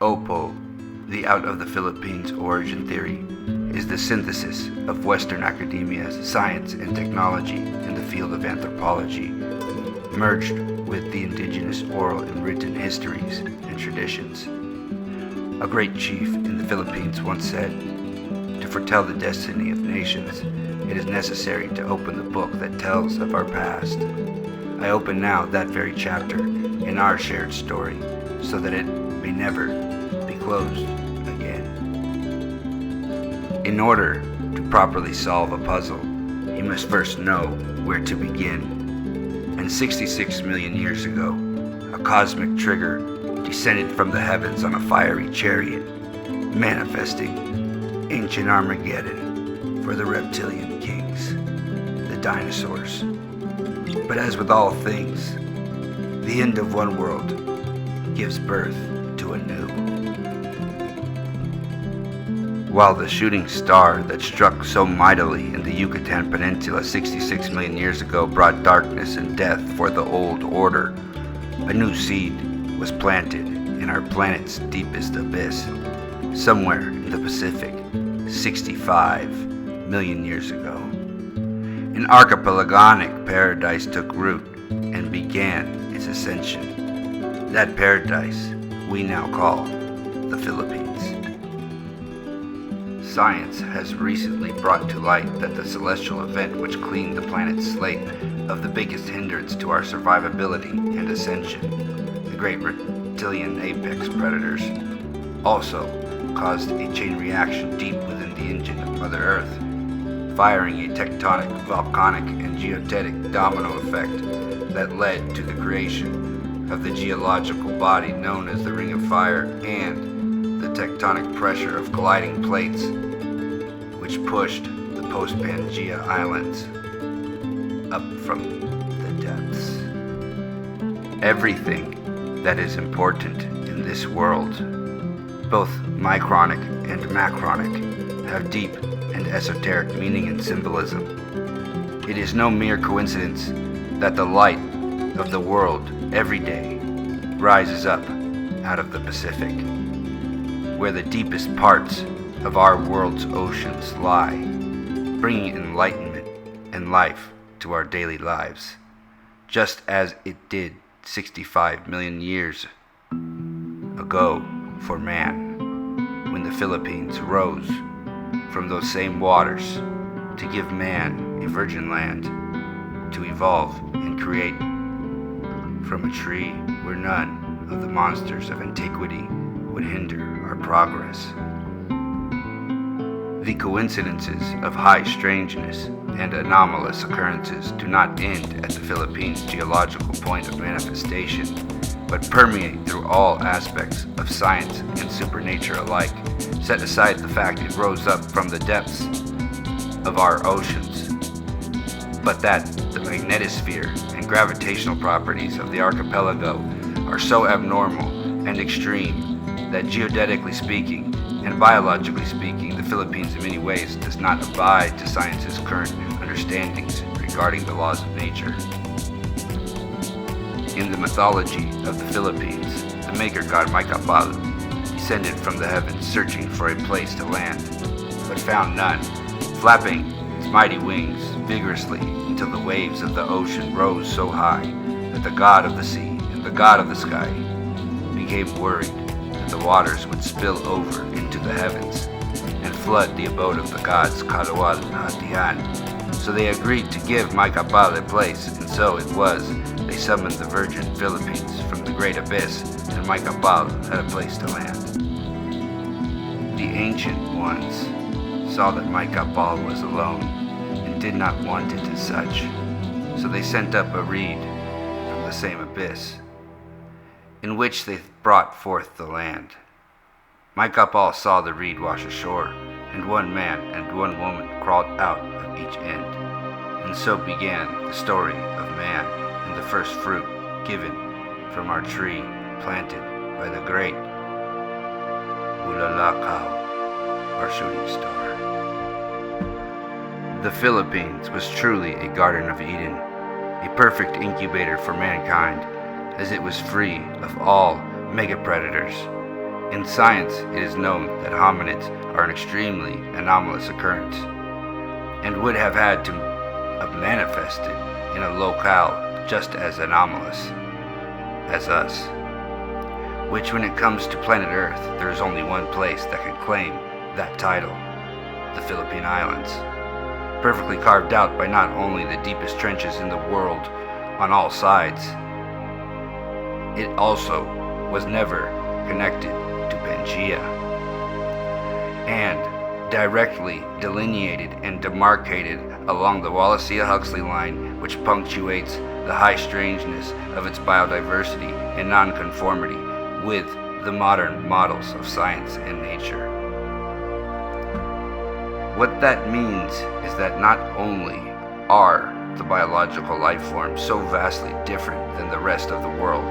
OPO, the out of the Philippines origin theory, is the synthesis of Western academia's science and technology in the field of anthropology, merged with the indigenous oral and written histories and traditions. A great chief in the Philippines once said, "To foretell the destiny of nations, it is necessary to open the book that tells of our past." I open now that very chapter in our shared story, so that it may never be closed again. In order to properly solve a puzzle, you must first know where to begin. And 66 million years ago, a cosmic trigger descended from the heavens on a fiery chariot, manifesting ancient Armageddon for the reptilian kings, the dinosaurs. But as with all things, the end of one world gives birth to a new. While the shooting star that struck so mightily in the Yucatan Peninsula 66 million years ago brought darkness and death for the old order, a new seed was planted in our planet's deepest abyss, somewhere in the Pacific 65 million years ago. An archaeological paradise took root and began its ascension. That paradise we now call the Philippines. Science has recently brought to light that the celestial event which cleaned the planet's slate of the biggest hindrance to our survivability and ascension, the great reptilian apex predators, also caused a chain reaction deep within the engine of Mother Earth, firing a tectonic, volcanic, and geodetic domino effect that led to the creation of the geological body known as the Ring of Fire and the tectonic pressure of colliding plates, which pushed the post-Pangea Islands up from the depths. Everything that is important in this world, both micronic and macronic, have deep and esoteric meaning and symbolism. It is no mere coincidence that the light of the world every day rises up out of the Pacific, where the deepest parts of our world's oceans lie, bringing enlightenment and life to our daily lives, just as it did 65 million years ago for man, when the Philippines rose from those same waters to give man a virgin land to evolve and create from a tree where none of the monsters of antiquity would hinder our progress. The coincidences of high strangeness and anomalous occurrences do not end at the Philippines' geological point of manifestation, but permeate through all aspects of science and supernature alike. Set aside the fact it rose up from the depths of our oceans, but that the magnetosphere and gravitational properties of the archipelago are so abnormal and extreme that geodetically speaking and biologically speaking, the Philippines in many ways does not abide to science's current understandings regarding the laws of nature. In the mythology of the Philippines, the maker god Maykapal descended from the heavens searching for a place to land, but found none, flapping its mighty wings vigorously until the waves of the ocean rose so high that the god of the sea and the god of the sky became worried that the waters would spill over into the heavens and flood the abode of the gods Kalawal Hatian. So they agreed to give Maykapal a place, and so it was they summoned the virgin Philippines from the great abyss, and Maykapal had a place to land. The ancient ones saw that Maykapal was alone and did not want it as such, so they sent up a reed from the same abyss, in which they brought forth the land. Maykapal saw the reed wash ashore, and one man and one woman crawled out of each end, and so began the story of man and the first fruit given from our tree planted by the great Bulalakaw, our shooting star. The Philippines was truly a Garden of Eden, a perfect incubator for mankind, as it was free of all megapredators, In science, it is known that hominids are an extremely anomalous occurrence, and would have had to have manifested in a locale just as anomalous as us. Which, when it comes to planet Earth, there is only one place that could claim that title: the Philippine Islands. Perfectly carved out by not only the deepest trenches in the world on all sides, it also was never connected to Pangaea, and directly delineated and demarcated along the Wallacean-Huxley line, which punctuates the high strangeness of its biodiversity and nonconformity with the modern models of science and nature. What that means is that not only are the biological life forms so vastly different than the rest of the world,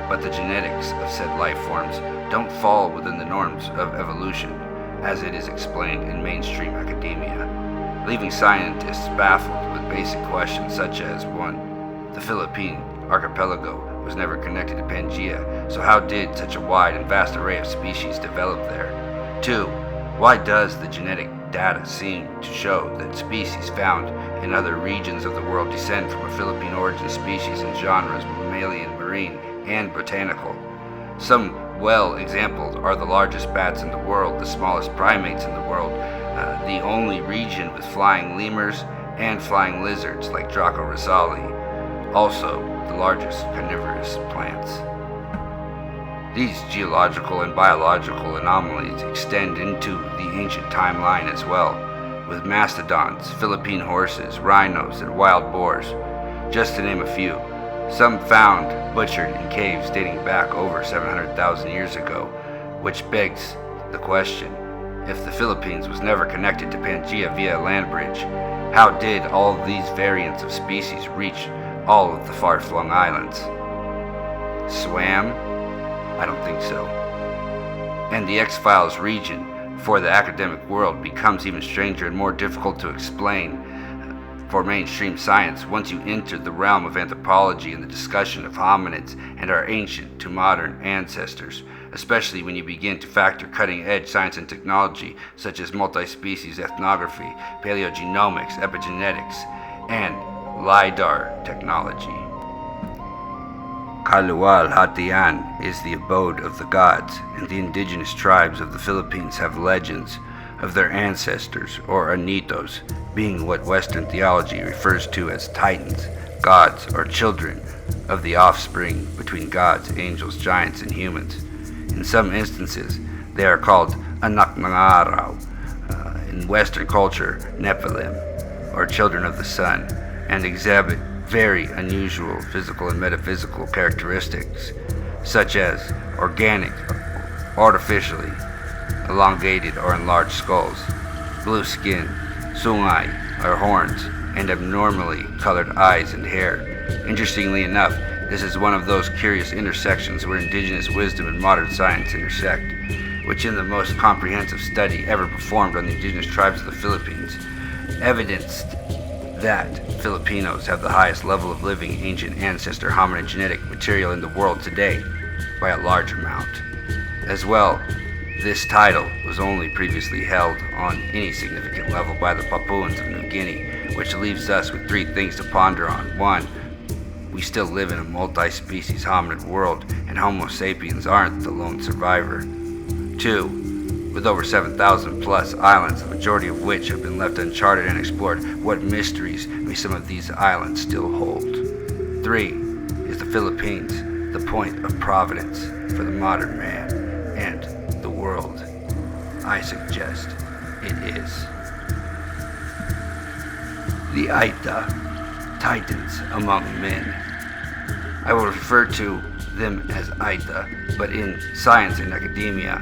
but the genetics of said life forms don't fall within the norms of evolution, as it is explained in mainstream academia, leaving scientists baffled with basic questions such as 1. The Philippine archipelago was never connected to Pangaea, so how did such a wide and vast array of species develop there? 2. Why does the genetic data seem to show that species found in other regions of the world descend from a Philippine origin species in genres mammalian, marine, and botanical? Some well examples are the largest bats in the world, the smallest primates in the world, the only region with flying lemurs and flying lizards like Draco Rizali, also the largest carnivorous plants. These geological and biological anomalies extend into the ancient timeline as well, with mastodons, Philippine horses, rhinos, and wild boars, just to name a few. Some found butchered in caves dating back over 700,000 years ago, which begs the question: if the Philippines was never connected to Pangaea via a land bridge, how did all these variants of species reach all of the far-flung islands? Swam? I don't think so. And the X-Files region for the academic world becomes even stranger and more difficult to explain for mainstream science once you enter the realm of anthropology and the discussion of hominids and our ancient to modern ancestors, especially when you begin to factor cutting-edge science and technology such as multi-species ethnography, paleogenomics, epigenetics, and LIDAR technology. Kaluwalhatian is the abode of the gods, and the indigenous tribes of the Philippines have legends of their ancestors, or anitos, being what Western theology refers to as titans, gods, or children of the offspring between gods, angels, giants, and humans. In some instances, they are called anak ng araw, in Western culture, Nephilim, or children of the sun, and exhibit very unusual physical and metaphysical characteristics, such as organic, artificially elongated or enlarged skulls, blue skin, sungay or horns, and abnormally colored eyes and hair. Interestingly enough, this is one of those curious intersections where indigenous wisdom and modern science intersect, which in the most comprehensive study ever performed on the indigenous tribes of the Philippines, evidenced that Filipinos have the highest level of living ancient ancestor hominid genetic material in the world today by a large amount. As well, this title was only previously held on any significant level by the Papuans of New Guinea, which leaves us with three things to ponder on. 1. We still live in a multi-species hominid world, and Homo sapiens aren't the lone survivor. 2. With over 7,000 plus islands, the majority of which have been left uncharted and explored, what mysteries may some of these islands still hold? 3. Is the Philippines the point of providence for the modern man and the world? I suggest it is. The Aita, titans among men. I will refer to them as Aita, but in science and academia,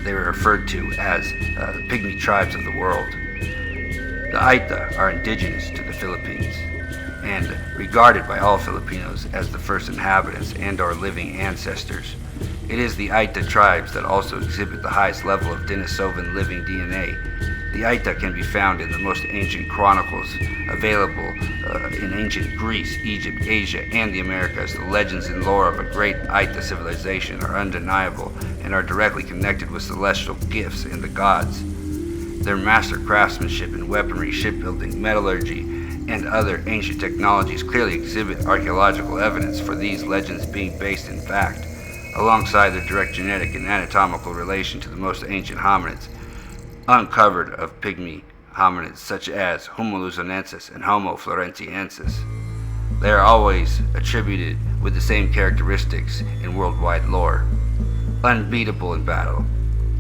they were referred to as the pygmy tribes of the world. The Aita are indigenous to the Philippines and regarded by all Filipinos as the first inhabitants and or living ancestors. It is the Aita tribes that also exhibit the highest level of Denisovan living DNA. The Aita can be found in the most ancient chronicles available in ancient Greece, Egypt, Asia, and the Americas. The legends and lore of a great Aita civilization are undeniable and are directly connected with celestial gifts and the gods. Their master craftsmanship in weaponry, shipbuilding, metallurgy, and other ancient technologies clearly exhibit archaeological evidence for these legends being based in fact, alongside their direct genetic and anatomical relation to the most ancient hominids uncovered of pygmy hominids such as Homo Luzonensis and Homo florentiensis. They are always attributed with the same characteristics in worldwide lore, unbeatable in battle,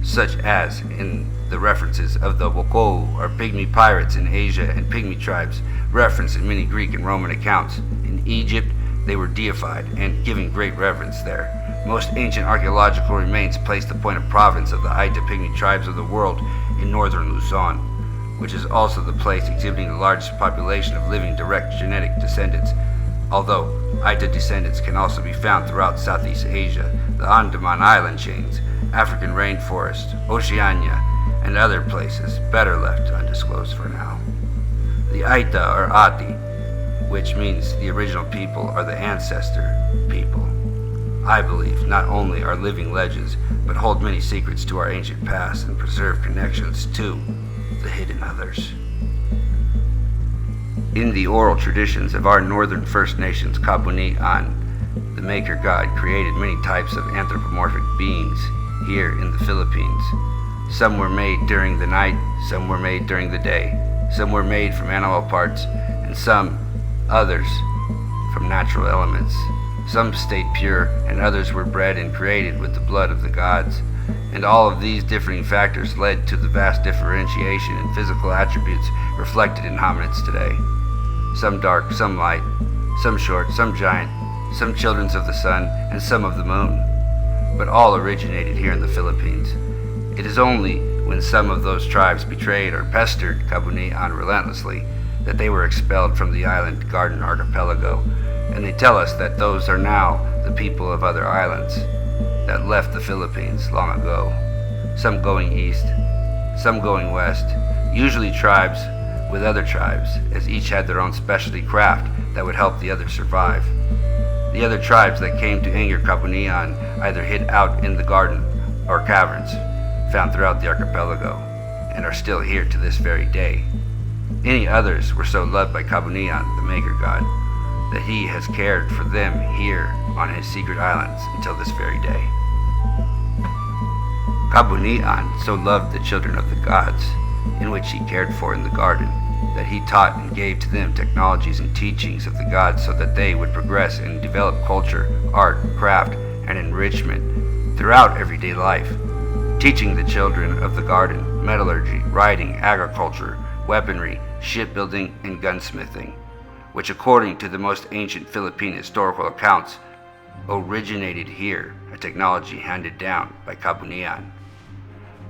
such as in the references of the OPO or pygmy pirates in Asia and pygmy tribes referenced in many Greek and Roman accounts. In Egypt, they were deified and given great reverence there. Most ancient archaeological remains place the point of province of the Aita pygmy tribes of the world in northern Luzon, which is also the place exhibiting the largest population of living direct genetic descendants, although Aita descendants can also be found throughout Southeast Asia, the Andaman Island chains, African rainforest, Oceania, and other places better left undisclosed for now. The Aita or Ati, which means the original people or the ancestor people, I believe not only are living legends, but hold many secrets to our ancient past and preserve connections to the hidden others. In the oral traditions of our northern First Nations Kabuni'an, the Maker God created many types of anthropomorphic beings here in the Philippines. Some were made during the night, some were made during the day, some were made from animal parts, and some others from natural elements. Some stayed pure, and others were bred and created with the blood of the gods. And all of these differing factors led to the vast differentiation in physical attributes reflected in hominids today. Some dark, some light, some short, some giant, some children of the sun, and some of the moon. But all originated here in the Philippines. It is only when some of those tribes betrayed or pestered Kabuni'an relentlessly that they were expelled from the island Garden Archipelago, and they tell us that those are now the people of other islands that left the Philippines long ago, some going east, some going west, usually tribes with other tribes, as each had their own specialty craft that would help the others survive. The other tribes that came to anger Kabuni'an either hid out in the garden or caverns found throughout the archipelago, and are still here to this very day. Any others were so loved by Kabuni'an, the Maker God, that he has cared for them here on his secret islands until this very day. Kabuni'an so loved the children of the gods, in which he cared for in the garden, that he taught and gave to them technologies and teachings of the gods so that they would progress and develop culture, art, craft, and enrichment throughout everyday life, teaching the children of the garden metallurgy, writing, agriculture, weaponry, shipbuilding, and gunsmithing, which according to the most ancient Philippine historical accounts originated here, a technology handed down by Kabuni'an.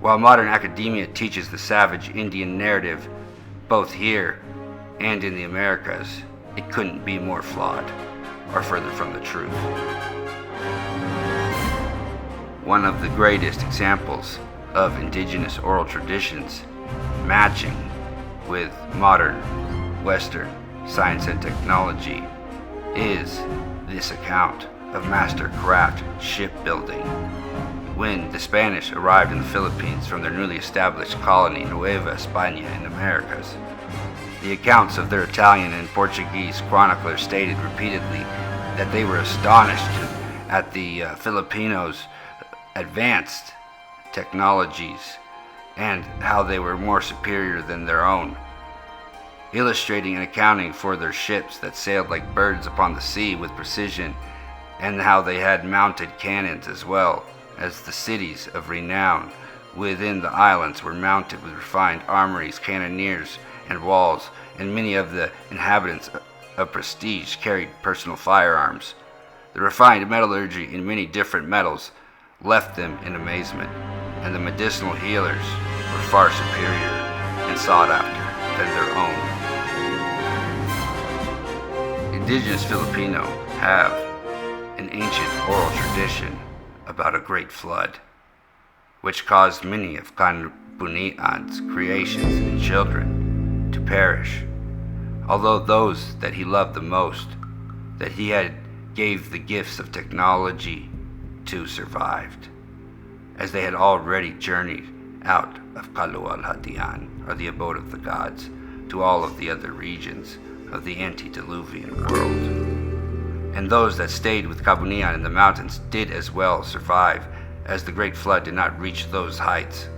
While modern academia teaches the savage Indian narrative, both here and in the Americas, it couldn't be more flawed or further from the truth. One of the greatest examples of indigenous oral traditions matching with modern Western science and technology is this account of master craft shipbuilding. When the Spanish arrived in the Philippines from their newly established colony Nueva España in the Americas, the accounts of their Italian and Portuguese chroniclers stated repeatedly that they were astonished at the Filipinos' advanced technologies and how they were more superior than their own, illustrating and accounting for their ships that sailed like birds upon the sea with precision, and how they had mounted cannons as well as the cities of renown within the islands were mounted with refined armories, cannoneers, and walls, and many of the inhabitants of prestige carried personal firearms. The refined metallurgy in many different metals left them in amazement, and the medicinal healers were far superior and sought after than their own. Indigenous Filipino have an ancient oral tradition about a great flood, which caused many of Kabuni'an's creations and children to perish, although those that he loved the most, that he had gave the gifts of technology to, survived. as they had already journeyed out of Kalual-Hatian, or the abode of the gods, to all of the other regions of the antediluvian world. And those that stayed with Kabunian in the mountains did as well survive, as the great flood did not reach those heights.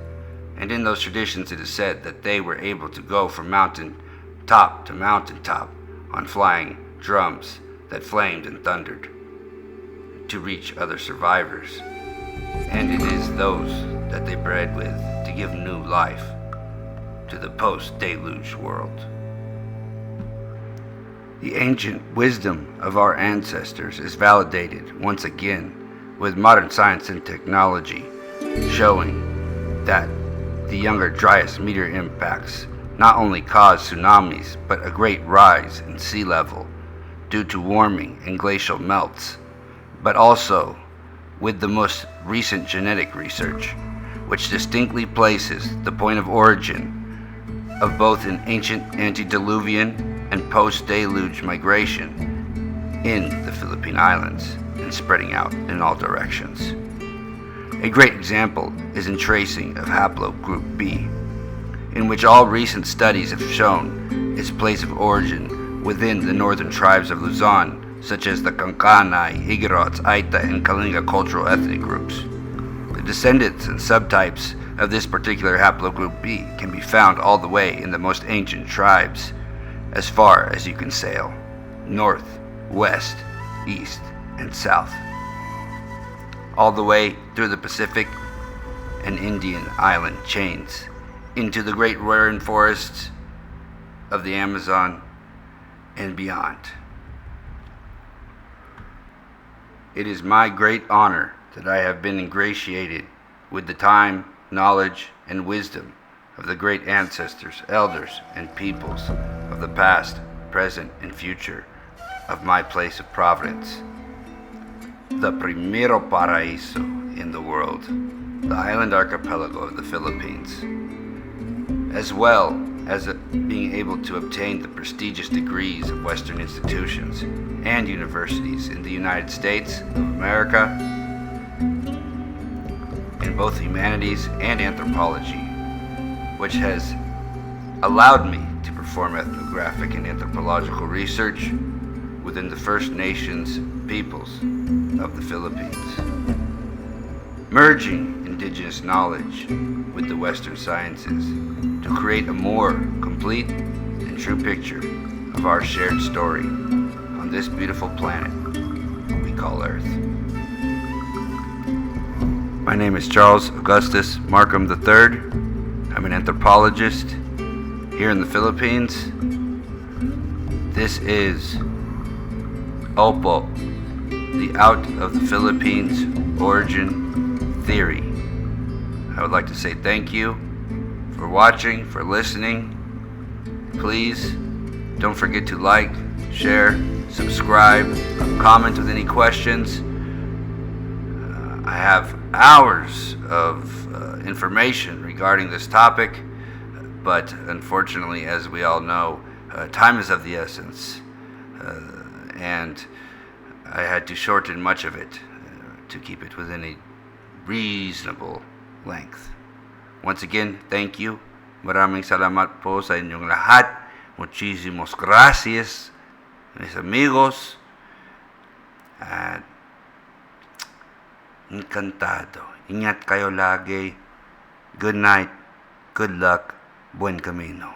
And in those traditions it is said that they were able to go from mountain top to mountain top on flying drums that flamed and thundered to reach other survivors. And it is those that they bred with to give new life to the post-deluge world. The ancient wisdom of our ancestors is validated once again with modern science and technology, showing that the younger Dryas meteor impacts not only cause tsunamis, but a great rise in sea level due to warming and glacial melts, but also with the most recent genetic research, which distinctly places the point of origin of both an ancient antediluvian and post-deluge migration in the Philippine Islands and spreading out in all directions. A great example is in tracing of haplogroup B, in which all recent studies have shown its place of origin within the northern tribes of Luzon, such as the Kankanay, Igorots, Aita, and Kalinga cultural ethnic groups. The descendants and subtypes of this particular haplogroup B can be found all the way in the most ancient tribes, as far as you can sail, north, west, east, and south, all the way through the Pacific and Indian island chains, into the great rainforests of the Amazon and beyond. It is my great honor that I have been ingratiated with the time, knowledge, and wisdom of the great ancestors, elders, and peoples of the past, present, and future of my place of providence, the primero paraíso in the world, the island archipelago of the Philippines, as well as being able to obtain the prestigious degrees of Western institutions and universities in the United States of America in both humanities and anthropology, which has allowed me to perform ethnographic and anthropological research within the First Nations peoples of the Philippines, merging indigenous knowledge with the Western sciences to create a more complete and true picture of our shared story on this beautiful planet we call Earth. My name is Charles Augustus Markham III. I'm an anthropologist here in the Philippines. This is OPO, the Out of the Philippines Origin Theory. I would like to say thank you for watching, for listening. Please don't forget to like, share, subscribe, comment with any questions. I have hours of information regarding this topic, but unfortunately, as we all know, time is of the essence, and I had to shorten much of it to keep it within a reasonable length. Once again, thank you. Maraming salamat po sa inyong lahat. Muchísimos gracias, mis amigos. At encantado. Ingat kayo lagi. Good night. Good luck. Buen camino.